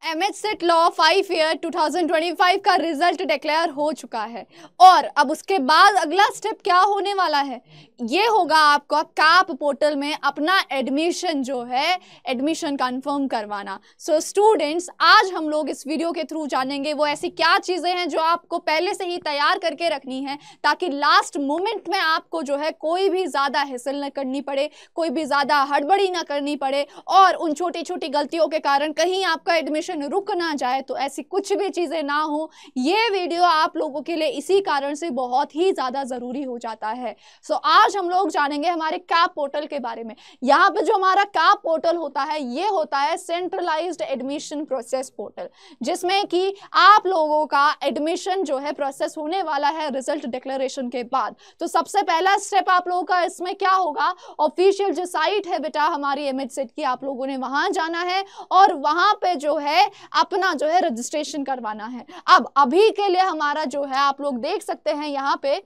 MH set law 5 year 2025 का result declare हो चुका है और अब उसके बाद अगला स्टेप क्या होने वाला है, ये होगा आपको कैप पोर्टल में अपना एडमिशन जो है एडमिशन कंफर्म करवाना। सो स्टूडेंट्स, आज हम लोग इस वीडियो के थ्रू जानेंगे वो ऐसी क्या चीज़ें हैं जो आपको पहले से ही तैयार करके रखनी है ताकि लास्ट मोमेंट में आपको जो है कोई भी ज़्यादा हेसल न करनी पड़े, कोई भी ज़्यादा हड़बड़ी न करनी पड़े और उन छोटी छोटी गलतियों के कारण कहीं आपका एडमिशन रुक ना जाए। तो ऐसी कुछ भी चीजें ना हो, ये वीडियो आप लोगों के लिए इसी कारण से बहुत ही ज्यादा जरूरी हो जाता है। सो आज हम लोग जानेंगे हमारे कैप पोर्टल के बारे में। यहाँ पे जो हमारा कैप पोर्टल होता है ये होता है सेंट्रलाइज्ड एडमिशन प्रोसेस पोर्टल, जिसमें कि आप लोगों का एडमिशन जो है प्रोसेस होने वाला है रिजल्ट डिक्लेरेशन के बाद। तो सबसे पहला स्टेप आप लोगों का इसमें क्या होगा, ऑफिशियल जो साइट है बेटा हमारी एमएच सेट की, आप लोगों ने वहां जाना है और वहां पे जो है अपना जो है रजिस्ट्रेशन करवाना है। अब अभी के लिए हमारा जो है आप लोग देख सकते हैं यहाँ पे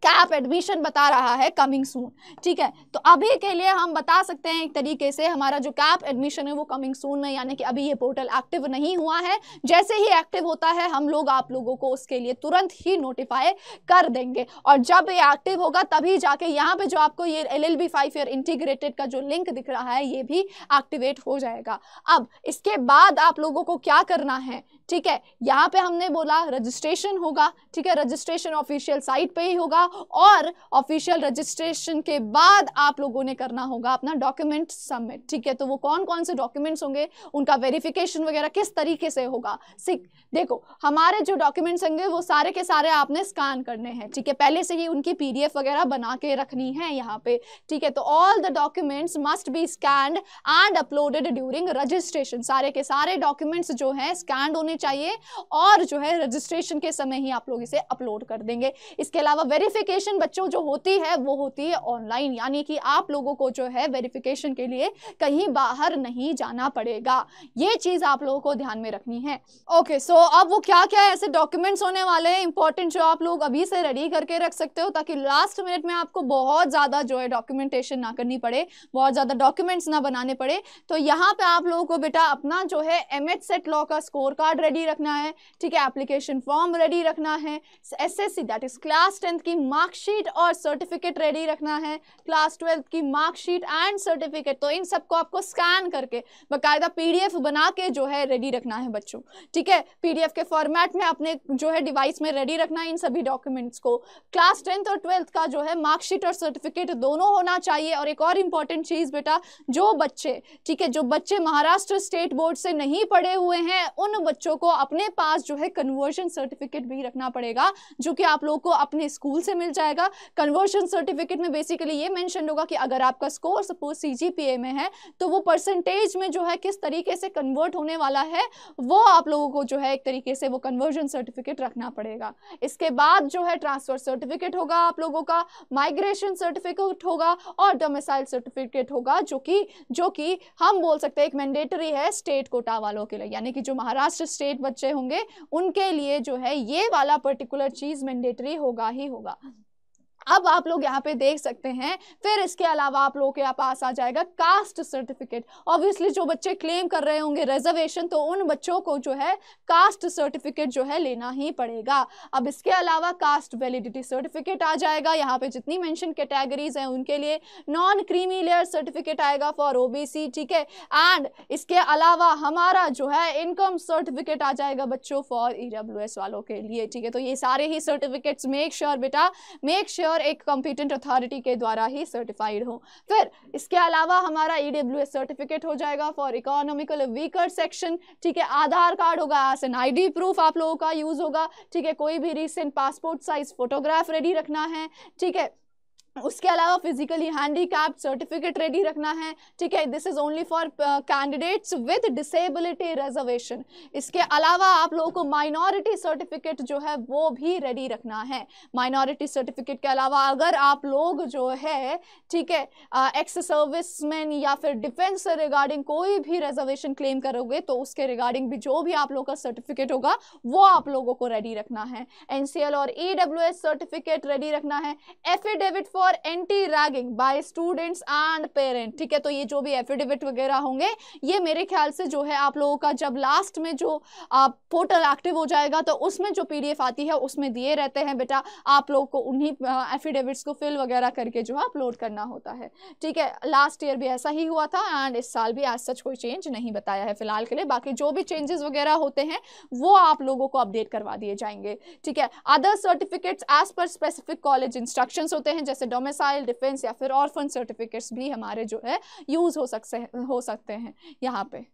कैप एडमिशन बता रहा है कमिंग सून, ठीक है। तो अभी के लिए हम बता सकते हैं एक तरीके से हमारा जो कैप एडमिशन है वो कमिंग सून में, यानी कि अभी ये पोर्टल एक्टिव नहीं हुआ है। जैसे ही एक्टिव होता है हम लोग आप लोगों को उसके लिए तुरंत ही नोटिफाई कर देंगे और जब ये एक्टिव होगा तभी जाके यहाँ पे जो आपको ये LLB 5 ईयर इंटीग्रेटेड का जो लिंक दिख रहा है ये भी एक्टिवेट हो जाएगा। अब इसके बाद आप लोगों को क्या करना है, ठीक है, यहाँ पे हमने बोला रजिस्ट्रेशन होगा, ठीक है, रजिस्ट्रेशन ऑफिशियल साइट पे ही होगा और ऑफिशियल रजिस्ट्रेशन के बाद आप लोगों ने करना होगा अपना डॉक्यूमेंट सबमिट, ठीक है। तो वो कौन कौन से डॉक्यूमेंट्स होंगे, उनका वेरिफिकेशन वगैरह किस तरीके से होगा, देखो हमारे जो डॉक्यूमेंट्स होंगे वो सारे के सारे आपने स्कैन करने हैं, ठीक है, पहले से ही उनकी PDF वगैरह बना के रखनी है यहाँ पे, ठीक है। तो all the documents must be scanned and uploaded during registration, सारे के सारे डॉक्यूमेंट्स जो हैं स्कैन्ड होने चाहिए और जो है रजिस्ट्रेशन के समय ही आप लोग इसे अपलोड कर देंगे। इसके अलावा वेरिफिकेशन बच्चों जो होती है वो होती है ऑनलाइन, यानी कि आप लोगों को जो है वेरिफिकेशन के लिए कहीं बाहर नहीं जाना पड़ेगा। ये चीज आप लोगों को ध्यान में रखनी है। ओके, सो अब वो क्या क्या ऐसे डॉक्यूमेंट्स होने वाले हैं इंपॉर्टेंट जो आप लोग अभी से रेडी करके रख सकते हो ताकि लास्ट मिनट में आपको बहुत ज्यादा जो है डॉक्यूमेंटेशन ना करनी पड़े, बहुत ज्यादा डॉक्यूमेंट्स ना बनाने पड़े। तो यहाँ पे आप लोगों को बेटा अपना जो है एमएच सेट लॉ का स्कोर कार्ड रेडी रखना है, ठीक है, एप्लीकेशन फॉर्म रेडी रखना है, SSC that is class 10th की मार्कशीट और सर्टिफिकेट रेडी रखना है, क्लास 12th की मार्कशीट एंड सर्टिफिकेट। तो इन सबको आपको स्कैन करके बाकायदा PDF बना के जो है रेडी रखना है बच्चों, ठीक है, PDF के फॉर्मेट में अपने जो है डिवाइस में रेडी रखना है इन सभी डॉक्यूमेंट्स को। क्लास 10th और 12th का जो है मार्कशीट और सर्टिफिकेट दोनों होना चाहिए। और एक और इंपॉर्टेंट चीज बेटा, जो बच्चे, ठीक है, जो बच्चे महाराष्ट्र स्टेट बोर्ड से नहीं पढ़े हुए हैं उन बच्चों को अपने पास जो है कन्वर्जन सर्टिफिकेट भी रखना पड़ेगा जो कि आप लोगों को अपने स्कूल से मिल जाएगा। कन्वर्जन सर्टिफिकेट में बेसिकली ये मेंशन होगा कि अगर आपका स्कोर सपोज CGPA में है तो वो परसेंटेज में जो है किस तरीके से कन्वर्ट होने वाला है वो आप लोगों को जो है एक तरीके से वो कन्वर्जन सर्टिफिकेट रखना पड़ेगा। इसके बाद जो है ट्रांसफर सर्टिफिकेट होगा आप लोगों का, माइग्रेशन सर्टिफिकेट होगा और डोमिसाइल सर्टिफिकेट होगा जो कि हम बोल सकते हैं एक मैंडेटरी है स्टेट कोटा वालों के लिए, यानी कि जो महाराष्ट्र स्टेट बच्चे होंगे उनके लिए जो है ये वाला पर्टिकुलर चीज मैंडेटरी होगा ही होगा। अब आप लोग यहाँ पे देख सकते हैं। फिर इसके अलावा आप लोगों के पास आ जाएगा कास्ट सर्टिफिकेट। ऑब्वियसली जो बच्चे क्लेम कर रहे होंगे रिजर्वेशन तो उन बच्चों को जो है कास्ट सर्टिफिकेट जो है लेना ही पड़ेगा। अब इसके अलावा कास्ट वैलिडिटी सर्टिफिकेट आ जाएगा, यहाँ पे जितनी मेंशन कैटेगरीज हैं उनके लिए। नॉन क्रीमी लेयर सर्टिफिकेट आएगा फॉर OBC, ठीक है। एंड इसके अलावा हमारा जो है इनकम सर्टिफिकेट आ जाएगा बच्चों फॉर EWS वालों के लिए, ठीक है। तो ये सारे ही सर्टिफिकेट्स मेक श्योर एक कॉम्पिटेंट अथॉरिटी के द्वारा ही सर्टिफाइड हो। फिर इसके अलावा हमारा EWS सर्टिफिकेट हो जाएगा फॉर इकोनॉमिकल वीकर सेक्शन, ठीक है। आधार कार्ड होगा एज एन ID प्रूफ आप लोगों का यूज होगा, ठीक है। कोई भी recent passport size photograph ready रखना है, ठीक है। उसके अलावा फिजिकली हैंडीकैप्ड सर्टिफिकेट रेडी रखना है, ठीक है। This is only for candidates with disability reservation. इसके अलावा आप लोगों को माइनॉरिटी सर्टिफिकेट जो है वो भी रेडी रखना है। माइनॉरिटी सर्टिफिकेट के अलावा अगर आप लोग जो है, ठीक है, एक्स सर्विसमैन या फिर डिफेंस से रिगार्डिंग कोई भी रिजर्वेशन क्लेम करोगे तो उसके रिगार्डिंग भी जो भी आप लोगों का सर्टिफिकेट होगा वो आप लोगों को रेडी रखना है। NCL और EWS सर्टिफिकेट रेडी रखना है। Affidavit for for anti ragging by students and parent. ठीक है, तो ये जो भी एफिडेविट वगैरह होंगे ये मेरे ख्याल से जो है आप लोगों का जब लास्ट में जो पोर्टल एक्टिव हो जाएगा तो उसमें जो PDF आती है उसमें दिए रहते हैं बेटा, आप लोग को उन्हीं एफिडेविट्स को फिल वगैरह करके जो है अपलोड करना होता है। ठीक है, लास्ट ईयर भी ऐसा ही हुआ था एंड इस साल भी आज सच कोई चेंज नहीं बताया है फिलहाल के लिए। बाकी जो भी चेंजेस वगैरह होते हैं वो आप लोगों को अपडेट करवा दिए जाएंगे। ठीक है, other certificates as per specific college instructions होते हैं, जैसे डोमिसाइल, डिफेंस या फिर ऑर्फन सर्टिफिकेट्स भी हमारे जो है यूज हो सकते हैं यहाँ पे।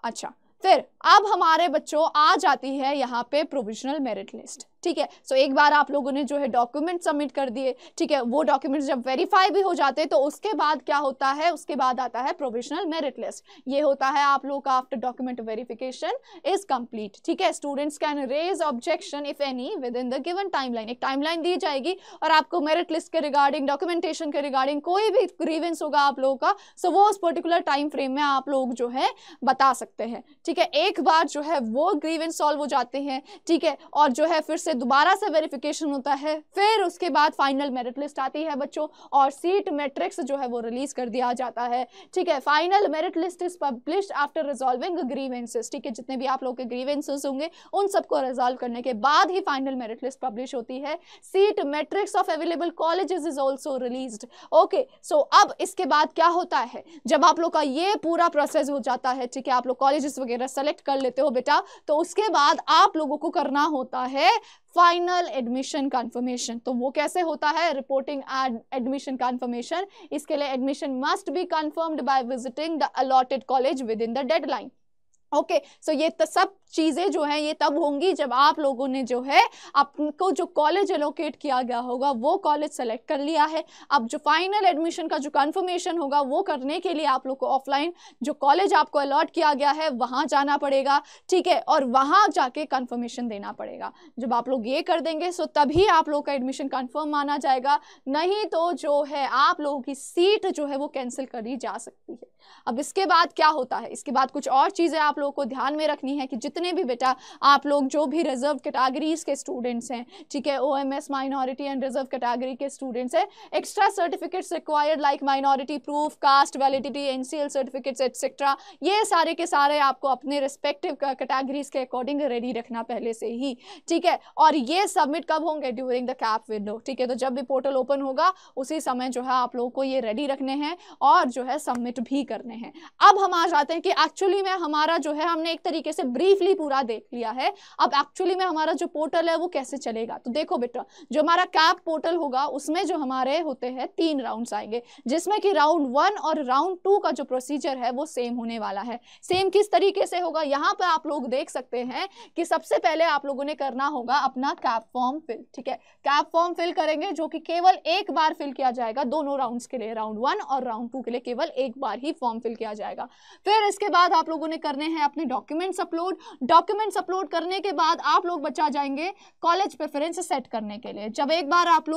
अच्छा, फिर अब हमारे बच्चों आ जाती है यहाँ पे प्रोविजनल मेरिट लिस्ट। ठीक है, सो एक बार आप लोगों ने जो है डॉक्यूमेंट सबमिट कर दिए, ठीक है, वो डॉक्यूमेंट्स जब वेरीफाई भी हो जाते हैं तो उसके बाद क्या होता है, उसके बाद आता है प्रोविजनल मेरिट लिस्ट। ये होता है आप लोगों का after document verification is complete. ठीक है, students can raise objection if any within the given timeline. एक टाइमलाइन दी जाएगी और आपको मेरिट लिस्ट के रिगार्डिंग, डॉक्यूमेंटेशन के रिगार्डिंग कोई भी ग्रीवेंस होगा आप लोगों का, सो वो उस पर्टिकुलर टाइम फ्रेम में आप लोग जो है बता सकते हैं। ठीक है, एक बार जो है वो ग्रीवेंस सॉल्व हो जाते हैं, ठीक है, और जो है फिर से दोबारा से वेरिफिकेशन होता है, फिर उसके बाद फाइनल मेरिट लिस्ट आती है बच्चों और सीट मैट्रिक्स जो है वो रिलीज कर दिया जाता है। ठीक है, final merit list is published after resolving grievances. ठीक है, जितने भी आप लोग के ग्रीवेंसेस होंगे उन सबको रिजॉल्व करने के बाद ही फाइनल मेरिट लिस्ट पब्लिश होती है। Seat matrix of available colleges is also released. Okay, so अब इसके बाद क्या होता है, जब आप लोग का ये पूरा प्रोसेस हो जाता है, ठीक है, आप लोग कॉलेजेस वगैरह सेलेक्ट कर लेते हो बेटा, तो उसके बाद आप लोगों को करना होता है फाइनल एडमिशन कंफर्मेशन। तो वो कैसे होता है, रिपोर्टिंग एडमिशन कंफर्मेशन। इसके लिए admission must be confirmed by visiting the allotted college within the deadline. Okay, so ये सब चीजें जो है ये तब होंगी जब आप लोगों ने जो है आपको जो कॉलेज एलोकेट किया गया होगा वो कॉलेज सेलेक्ट कर लिया है। अब जो फाइनल एडमिशन का जो कंफर्मेशन होगा वो करने के लिए आप लोग को ऑफलाइन जो कॉलेज आपको अलॉट किया गया है वहां जाना पड़ेगा। ठीक है, और वहां जाके कंफर्मेशन देना पड़ेगा। जब आप लोग ये कर देंगे सो तभी आप लोग का एडमिशन कंफर्म माना जाएगा, नहीं तो जो है आप लोगों की सीट जो है वो कैंसिल करी जा सकती है। अब इसके बाद क्या होता है, इसके बाद कुछ और चीजें आप लोगों को ध्यान में रखनी है कि जितने भी बेटा आप लोग जो भी रिजर्व कैटेगरीज के स्टूडेंट्स हैं, ठीक है, OMS minority and reserve category के स्टूडेंट्स हैं, extra certificates required like minority proof, cast validity, NCL certificates etcetera, ये सारे के सारे आपको अपने रिस्पेक्टिव कैटेगरीज के अकॉर्डिंग रेडी रखना पहले से ही। ठीक है, और ये सबमिट कब होंगे, ड्यूरिंग द कैप विंडो। ठीक है, तो जब भी पोर्टल ओपन होगा उसी समय जो है आप लोगों को ये रेडी रखने हैं और जो है सबमिट भी करने हैं। अब हम आ जाते हैं कि एक्चुअली में हमारा जो है हमने एक तरीके से ब्रीफली पूरा देख लिया है, अब एक्चुअली में हमारा जो पोर्टल है वो कैसे चलेगा। तो देखो बेटा, जो हमारा कैप पोर्टल होगा उसमें जो हमारे होते हैं 3 राउंड्स आएंगे, जिसमें कि राउंड 1 और राउंड 2 का जो प्रोसीजर है वो सेम होने वाला है। सेम किस तरीके से होगा, यहाँ पे आप लोग देख सकते हैं कि सबसे पहले आप लोगों ने करना होगा अपना कैप फॉर्म फिल। ठीक है, कैप फॉर्म फिल करेंगे जो कि केवल एक बार फिल किया जाएगा दोनों राउंड्स के लिए, राउंड 1 और राउंड 2 के लिए केवल एक बार ही फॉर्म फिल किया जाएगा। फिर इसके बाद आप लोगों ने करने हैं अपने डॉक्यूमेंट्स अपलोड। डॉक्यूमेंट्स अपलोड करने के बाद आप लोग बचा जाएंगे कॉलेज प्रेफरेंस सेट करने के लिए। जब एक बार आप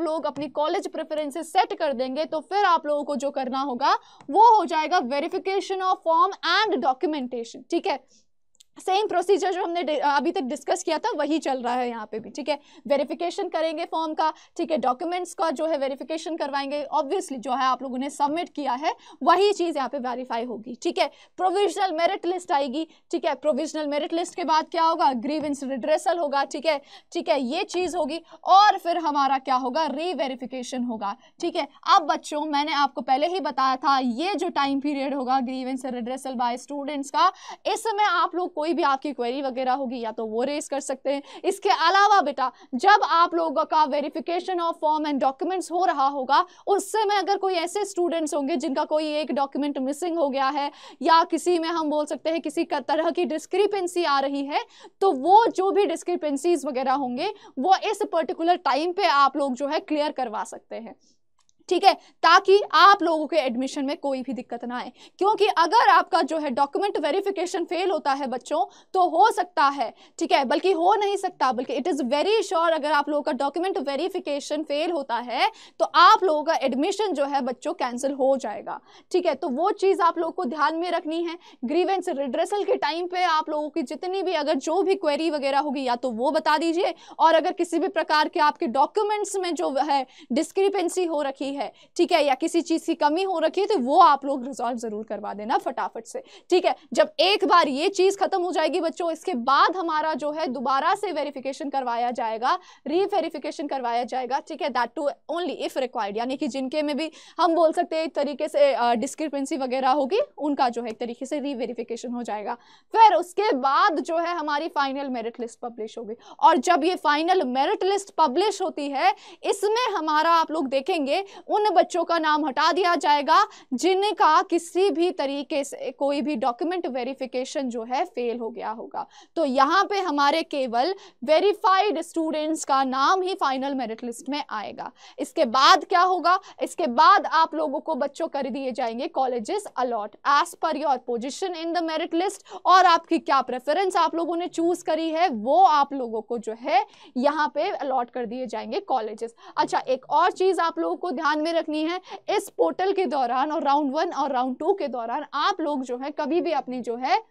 लोग अपनी कॉलेज प्रेफरेंसेस सेट कर देंगे तो फिर आप लोगों को जो करना होगा वो हो जाएगा verification of form and documentation. ठीक है, सेम प्रोसीजर जो हमने अभी तक डिस्कस किया था वही चल रहा है यहाँ पे भी। ठीक है, वेरिफिकेशन करेंगे फॉर्म का, ठीक है, डॉक्यूमेंट्स का जो है वेरिफिकेशन करवाएंगे, ऑब्वियसली जो है आप लोगों ने सबमिट किया है वही चीज़ यहाँ पे वेरीफाई होगी। ठीक है, प्रोविजनल मेरिट लिस्ट आएगी। ठीक है, प्रोविजनल मेरिट लिस्ट के बाद क्या होगा, ग्रीवेंस रिड्रेसल होगा। ठीक है, ये चीज़ होगी और फिर हमारा क्या होगा, रीवेरिफिकेशन होगा। ठीक है, अब बच्चों मैंने आपको पहले ही बताया था ये जो टाइम पीरियड होगा ग्रीवेंस रिड्रेसल बाय स्टूडेंट्स का, इसमें आप लोग कोई भी आपकी क्वेरी वगैरह होगी या तो वो रेज कर सकते हैं। इसके अलावा बेटा जब आप लोगों का verification of form and documents हो रहा होगा उस समय अगर कोई ऐसे स्टूडेंट्स होंगे जिनका कोई एक डॉक्यूमेंट मिसिंग हो गया है या किसी में हम बोल सकते हैं किसी तरह की डिस्क्रिपेंसी आ रही है, तो वो जो भी डिस्क्रिपेंसीज वगैरह होंगे वो इस पर्टिकुलर टाइम पे आप लोग जो है क्लियर करवा सकते हैं। ठीक है, ताकि आप लोगों के एडमिशन में कोई भी दिक्कत ना आए। क्योंकि अगर आपका जो है डॉक्यूमेंट वेरिफिकेशन फेल होता है बच्चों, तो हो सकता है, ठीक है, बल्कि हो नहीं सकता, बल्कि इट इज़ वेरी श्योर, अगर आप लोगों का डॉक्यूमेंट वेरिफिकेशन फेल होता है तो आप लोगों का एडमिशन जो है बच्चों कैंसिल हो जाएगा। ठीक है, तो वो चीज़ आप लोगों को ध्यान में रखनी है। ग्रीवेंस रिड्रेसल के टाइम पे आप लोगों की जितनी भी अगर जो भी क्वेरी वगैरह होगी या तो वो बता दीजिए, और अगर किसी भी प्रकार के आपके डॉक्यूमेंट्स में जो है डिस्क्रिपेंसी हो रखी है, ठीक है, या किसी चीज की कमी हो रखी है, तो वो आप लोग रिजॉल्व जरूर करवा देना फटाफट से। ठीक है, जब एक बार ये चीज खत्म हो जाएगी बच्चों, इसके बाद हमारा जो है दोबारा से वेरिफिकेशन करवाया जाएगा, रीवेरिफिकेशन करवाया जाएगा। ठीक है, that too only if required, यानी कि जिनके में भी हम बोल सकते हैं एक तरीके से डिस्क्रिपेंसी वगैरह होगी, उनका जो है एक तरीके से रीवेरिफिकेशन हो जाएगा। फिर उसके बाद जो है हमारी फाइनल मेरिट लिस्ट पब्लिश होगी, और जब ये फाइनल मेरिट लिस्ट पब्लिश होती है, इसमें हमारा आप लोग देखेंगे उन बच्चों का नाम हटा दिया जाएगा जिनका किसी भी तरीके से कोई भी डॉक्यूमेंट वेरिफिकेशन जो है फेल हो गया होगा। तो यहाँ पे हमारे केवल वेरीफाइड स्टूडेंट्स का नाम ही फाइनल मेरिट लिस्ट में आएगा। इसके बाद क्या होगा, इसके बाद आप लोगों को बच्चों कर दिए जाएंगे colleges allot as per your position in the merit list, और आपकी क्या प्रेफरेंस आप लोगों ने चूज करी है वो आप लोगों को जो है यहाँ पे अलॉट कर दिए जाएंगे कॉलेजेस। अच्छा, एक और चीज आप लोगों को ध्यान में रखनी है, इस पोर्टल के दौरान और राउंड 1 और राउंड 2 के दौरान आप लोग जो है कभी भी अपनी जो है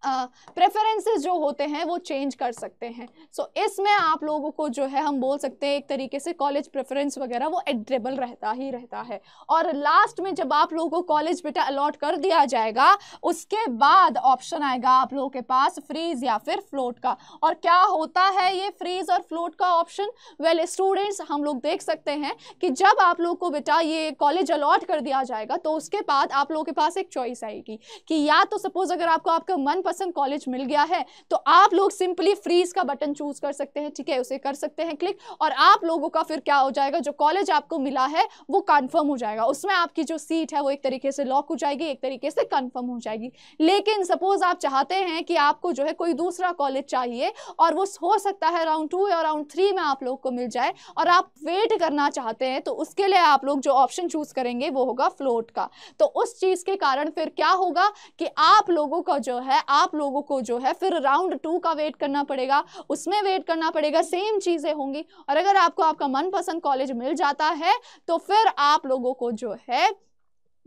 प्रेफरेंसेस जो होते हैं वो चेंज कर सकते हैं। सो इसमें आप लोगों को जो है हम बोल सकते हैं एक तरीके से कॉलेज प्रेफरेंस वगैरह वो एडिटेबल रहता ही रहता है। और लास्ट में जब आप लोगों को कॉलेज बेटा अलॉट कर दिया जाएगा, उसके बाद ऑप्शन आएगा आप लोगों के पास फ्रीज या फिर फ्लोट का। और क्या होता है ये फ्रीज और फ्लोट का ऑप्शन? वेल स्टूडेंट्स, हम लोग देख सकते हैं कि जब आप लोगों को बेटा ये कॉलेज अलॉट कर दिया जाएगा, तो उसके बाद आप लोगों के पास एक चॉइस आएगी कि या तो सपोज अगर आपको आपका मन पसंद कॉलेज मिल गया है तो आप लोग सिंपली फ्रीज का बटन चूज कर सकते हैं। ठीक है, उसे कर सकते हैं क्लिक, और आप लोगों का फिर क्या हो जाएगा, जो कॉलेज आपको मिला है वो कंफर्म हो जाएगा, उसमें आपकी जो सीट है वो एक तरीके से लॉक हो जाएगी, एक तरीके से कंफर्म हो जाएगी। लेकिन सपोज आप चाहते हैं कि आपको जो है कोई दूसरा कॉलेज चाहिए, और वो हो सकता है राउंड 2 या राउंड 3 में आप लोग को मिल जाए, और आप वेट करना चाहते हैं, तो उसके लिए आप लोग जो ऑप्शन चूज करेंगे वो होगा फ्लोट का। तो उस चीज के कारण फिर क्या होगा कि आप लोगों का जो है फिर राउंड 2 का वेट करना पड़ेगा, उसमें वेट करना पड़ेगा, सेम चीजें होंगी। और अगर आपको आपका मनपसंद कॉलेज मिल जाता है तो फिर आप लोगों को जो है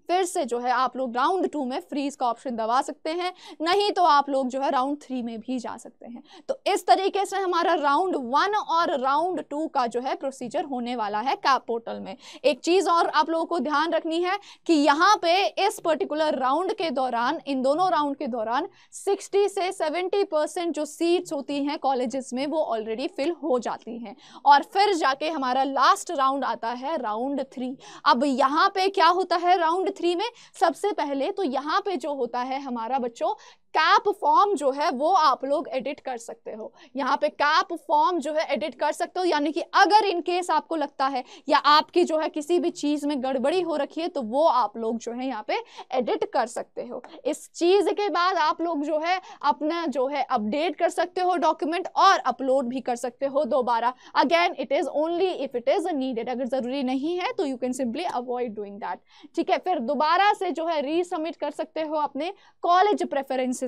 फिर से जो है आप लोग राउंड 2 में फ्रीज का ऑप्शन दबा सकते हैं, नहीं तो आप लोग जो है राउंड 3 में भी जा सकते हैं। तो इस तरीके से हमारा राउंड 1 और राउंड 2 का जो है प्रोसीजर होने वाला है कैप पोर्टल में। एक चीज और आप लोगों को ध्यान रखनी है कि यहाँ पे इस पर्टिकुलर राउंड के दौरान, इन दोनों राउंड के दौरान 60 से 70% जो सीट्स होती हैं कॉलेजेस में वो ऑलरेडी फिल हो जाती हैं, और फिर जाके हमारा लास्ट राउंड आता है राउंड 3। अब यहाँ पे क्या होता है राउंड 3 में? सबसे पहले तो यहाँ पे जो होता है हमारा बच्चों, कैप फॉर्म जो है वो आप लोग एडिट कर सकते हो। यहाँ पे कैप फॉर्म जो है एडिट कर सकते हो, यानी कि अगर इन केस आपको लगता है या आपकी जो है किसी भी चीज में गड़बड़ी हो रखी है तो वो आप लोग जो है यहाँ पे एडिट कर सकते हो। इस चीज के बाद आप लोग जो है अपना जो है अपडेट कर सकते हो डॉक्यूमेंट, और अपलोड भी कर सकते हो दोबारा। Again it is only if it is needed, अगर जरूरी नहीं है तो you can simply avoid doing that. ठीक है, फिर दोबारा से जो है रीसबमिट कर सकते हो अपने कॉलेज प्रेफरेंसेस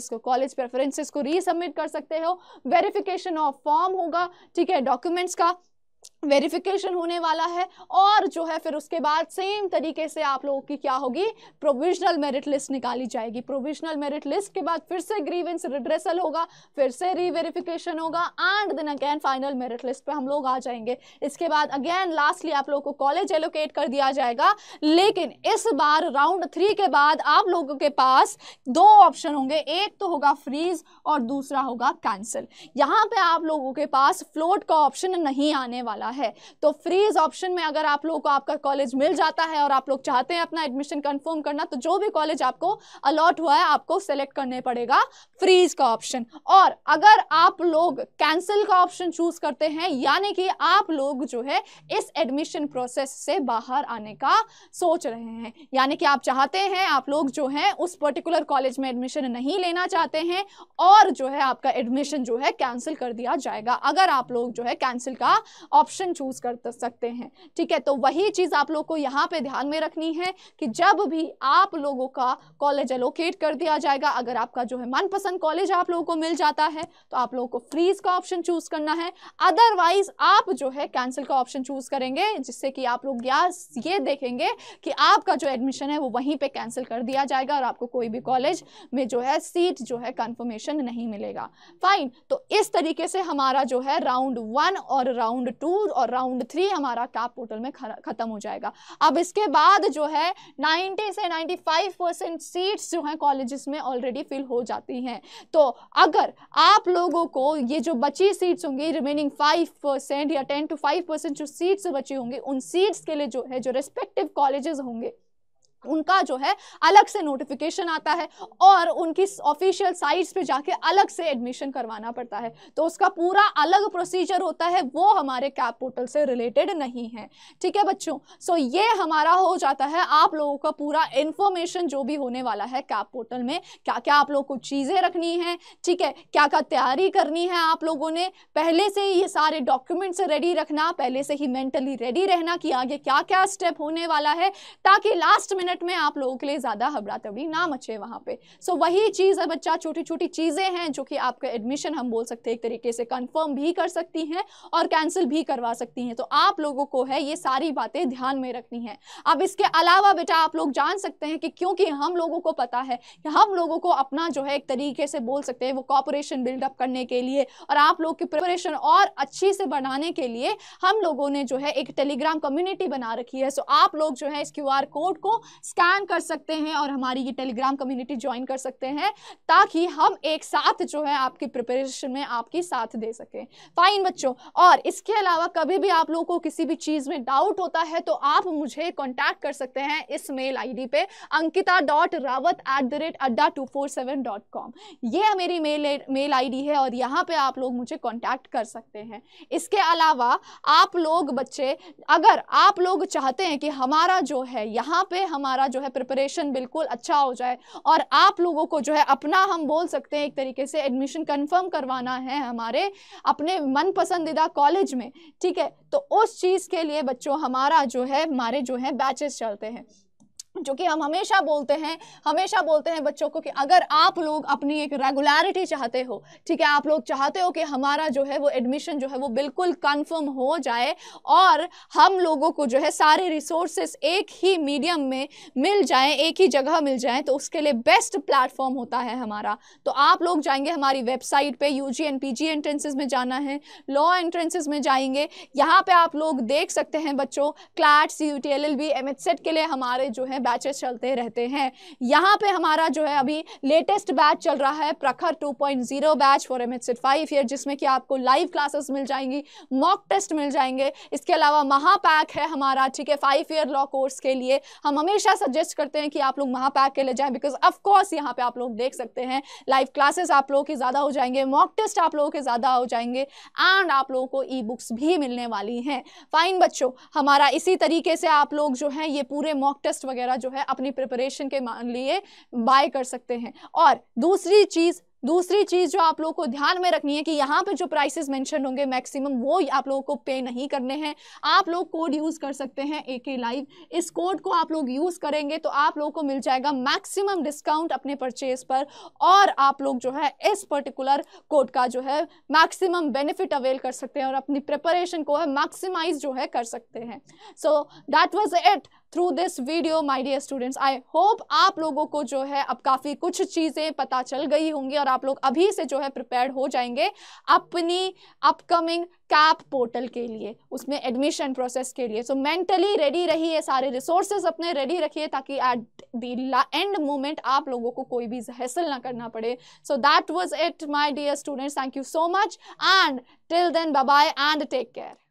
को रीसबमिट कर सकते हो। वेरिफिकेशन ऑफ फॉर्म होगा, ठीक है, डॉक्यूमेंट्स का वेरिफिकेशन होने वाला है, और जो है फिर उसके बाद सेम तरीके से आप लोगों की क्या होगी, प्रोविजनल मेरिट लिस्ट निकाली जाएगी। प्रोविजनल मेरिट लिस्ट के बाद फिर से ग्रीवेंस रिड्रेसल होगा, फिर से रीवेरिफिकेशन होगा, and then again final merit list पे हम लोग आ जाएंगे। इसके बाद अगेन लास्टली आप लोगों को कॉलेज एलोकेट कर दिया जाएगा। लेकिन इस बार राउंड 3 के बाद आप लोगों के पास 2 ऑप्शन होंगे, एक तो होगा फ्रीज और दूसरा होगा कैंसिल। यहाँ पे आप लोगों के पास फ्लोट का ऑप्शन नहीं आने वाला है। तो फ्रीज ऑप्शन में अगर आप लोगों को आपका कॉलेज मिल जाता है और आप लोग चाहते हैं अपना एडमिशन कंफर्म करना, तो जो भी कॉलेज आपको अलॉट हुआ है आपको सेलेक्ट करने पड़ेगा फ्रीज का ऑप्शन। और अगर आप लोग कैंसिल का ऑप्शन चूज करते हैं, यानी कि आप लोग जो है इस एडमिशन प्रोसेस से बाहर आने का सोच रहे हैं, यानी कि आप चाहते हैं, आप लोग जो है उस पर्टिकुलर कॉलेज में एडमिशन नहीं लेना चाहते हैं, और जो है आपका एडमिशन जो है कैंसिल कर दिया जाएगा। अगर आप लोग जो है कैंसिल का ऑप्शन चूज कर सकते हैं। ठीक है, तो वही चीज आप लोग को यहाँ पे ध्यान में रखनी है कि जब भी आप लोगों का कॉलेज एलोकेट कर दिया जाएगा, अगर आपका जो है मनपसंद कॉलेज आप लोगों को मिल जाता है तो आप लोगों को फ्रीज का ऑप्शन चूज करना है, अदरवाइज आप जो है कैंसिल का ऑप्शन चूज करेंगे, जिससे कि आप लोग ये देखेंगे कि आपका जो एडमिशन है वो वहीं पे कैंसिल कर दिया जाएगा और आपको कोई भी कॉलेज में जो है सीट जो है कंफर्मेशन नहीं मिलेगा। फाइन, तो इस तरीके से हमारा जो है राउंड 1 और राउंड 2 और राउंड 3 हमारा कैप पोर्टल में खत्म हो जाएगा। अब इसके बाद जो है 90 से 95% सीट्स जो हैं कॉलेजेस में ऑलरेडी फिल हो जाती हैं। तो अगर आप लोगों को ये जो बची सीट्स होंगी, रिमेनिंग 5% या 10 to 5% जो सीट्स बची होंगी, उन सीट्स के लिए जो है जो रेस्पेक्टिव कॉलेजेस होंगे उनका जो है अलग से नोटिफिकेशन आता है और उनकी ऑफिशियल साइट्स पे जाके अलग से एडमिशन करवाना पड़ता है। तो उसका पूरा अलग प्रोसीजर होता है, वो हमारे कैप पोर्टल से रिलेटेड नहीं है। ठीक है बच्चों, सो ये हमारा हो जाता है आप लोगों का पूरा इंफॉर्मेशन जो भी होने वाला है कैप पोर्टल में, क्या क्या आप लोगों को चीज़ें रखनी है, ठीक है, क्या क्या तैयारी करनी है, आप लोगों ने पहले से ही ये सारे डॉक्यूमेंट्स रेडी रखना, पहले से ही मेंटली रेडी रहना कि आगे क्या क्या स्टेप होने वाला है, ताकि लास्ट मिनट में आप लोगों के लिए ज्यादा हबड़ा तबड़ी ना मचे वहां पे। सो वही चीज है बच्चा, छोटी छोटी चीजें हैं जो कि आपका एडमिशन हम बोल सकते हैं एक तरीके से कंफर्म भी कर सकती हैं और कैंसिल भी करवा सकती हैं। तो आप लोगों को है ये सारी बातें ध्यान में रखनी है। अब इसके अलावा बेटा आप लोग जान सकते हैं कि क्योंकि हम लोगों को पता है कि हम लोगों को अपना जो है एक तरीके से बोल सकते हैं वो कॉर्पोरेशन बिल्डअप करने के लिए और आप लोग की प्रिपरेशन और अच्छी से बढ़ाने के लिए हम लोगों ने जो है एक टेलीग्राम कम्युनिटी बना रखी है। सो आप लोग जो है इस QR कोड को स्कैन कर सकते हैं और हमारी ये टेलीग्राम कम्युनिटी ज्वाइन कर सकते हैं, ताकि हम एक साथ जो है आपकी प्रिपरेशन में आपकी साथ दे सकें। फाइन बच्चों, और इसके अलावा कभी भी आप लोगों को किसी भी चीज़ में डाउट होता है तो आप मुझे कॉन्टैक्ट कर सकते हैं इस मेल ID पे ankita.rawat@adda247.com। ये मेरी मेल ID है और यहाँ पे आप लोग मुझे कॉन्टैक्ट कर सकते हैं। इसके अलावा आप लोग बच्चे, अगर आप लोग चाहते हैं कि हमारा जो है यहाँ पे हमारा जो है प्रिपरेशन बिल्कुल अच्छा हो जाए और आप लोगों को जो है अपना हम बोल सकते हैं एक तरीके से एडमिशन कंफर्म करवाना है हमारे अपने मन पसंदीदा कॉलेज में, ठीक है, तो उस चीज़ के लिए बच्चों हमारा जो है हमारे जो है बैचेस चलते हैं, जो कि हम हमेशा बोलते हैं बच्चों को कि अगर आप लोग अपनी एक रेगुलरिटी चाहते हो, ठीक है, आप लोग चाहते हो कि हमारा जो है वो एडमिशन जो है वो बिल्कुल कंफर्म हो जाए और हम लोगों को जो है सारे रिसोर्सेस एक ही मीडियम में मिल जाएं, एक ही जगह मिल जाएं, तो उसके लिए बेस्ट प्लेटफॉर्म होता है हमारा। तो आप लोग जाएंगे हमारी वेबसाइट पे, UG एंड PG एंट्रेंसेज में जाना है, लॉ एंट्रेंसेज में जाएंगे, यहाँ पे आप लोग देख सकते हैं बच्चों क्लैट, CUT, LLB, MHSET के लिए हमारे जो है बैचेस चलते रहते हैं। यहाँ पे हमारा जो है अभी लेटेस्ट बैच चल रहा है प्रखर 2.0 बैच फॉर MHSET 5 ईयर, जिसमें कि आपको लाइव क्लासेस मिल जाएंगी, मॉक टेस्ट मिल जाएंगे। इसके अलावा महापैक है हमारा, ठीक है, 5 ईयर लॉ कोर्स के लिए हम हमेशा सजेस्ट करते हैं कि आप लोग महापैक के लिए जाएं, बिकॉज ऑफ कोर्स यहाँ पे आप लोग देख सकते हैं लाइव क्लासेस आप लोगों के ज़्यादा हो जाएंगे, मॉक टेस्ट आप लोगों के ज़्यादा हो जाएंगे एंड आप लोगों को ई-बुक्स भी मिलने वाली हैं। फाइन बच्चों, हमारा इसी तरीके से आप लोग जो है ये पूरे मॉक टेस्ट वगैरह जो है अपनी प्रिपरेशन के लिए बाय कर सकते हैं। और दूसरी चीज जो आप लोगों को ध्यान में रखनी है कि यहाँ पे जो प्राइसेस मेंशन होंगे मैक्सिमम वो आप लोगों को पे नहीं करने हैं। आप लोग कोड यूज कर सकते हैं AK लाइव, इस कोड को आप लोग यूज करेंगे तो आप लोगों को मिल जाएगा मैक्सिमम डिस्काउंट अपने परचेज पर और आप लोग जो है इस पर्टिकुलर कोड का जो है मैक्सिमम बेनिफिट अवेल कर सकते हैं और अपनी प्रिपरेशन को है मैक्सिमाइज जो है कर सकते हैं। So that was it through this video my dear students. I hope आप लोगों को जो है अब काफ़ी कुछ चीज़ें पता चल गई होंगी और आप लोग अभी से जो है प्रिपेयर्ड हो जाएंगे अपनी अपकमिंग कैप पोर्टल के लिए, उसमें एडमिशन प्रोसेस के लिए। सो मेंटली रेडी रहिए, सारे रिसोर्सेज अपने रेडी रखिए ताकि एट द एंड मोमेंट आप लोगों को कोई भी हैसल ना करना पड़े। So that was it my dear students, thank you so much and till then bye bye and take care.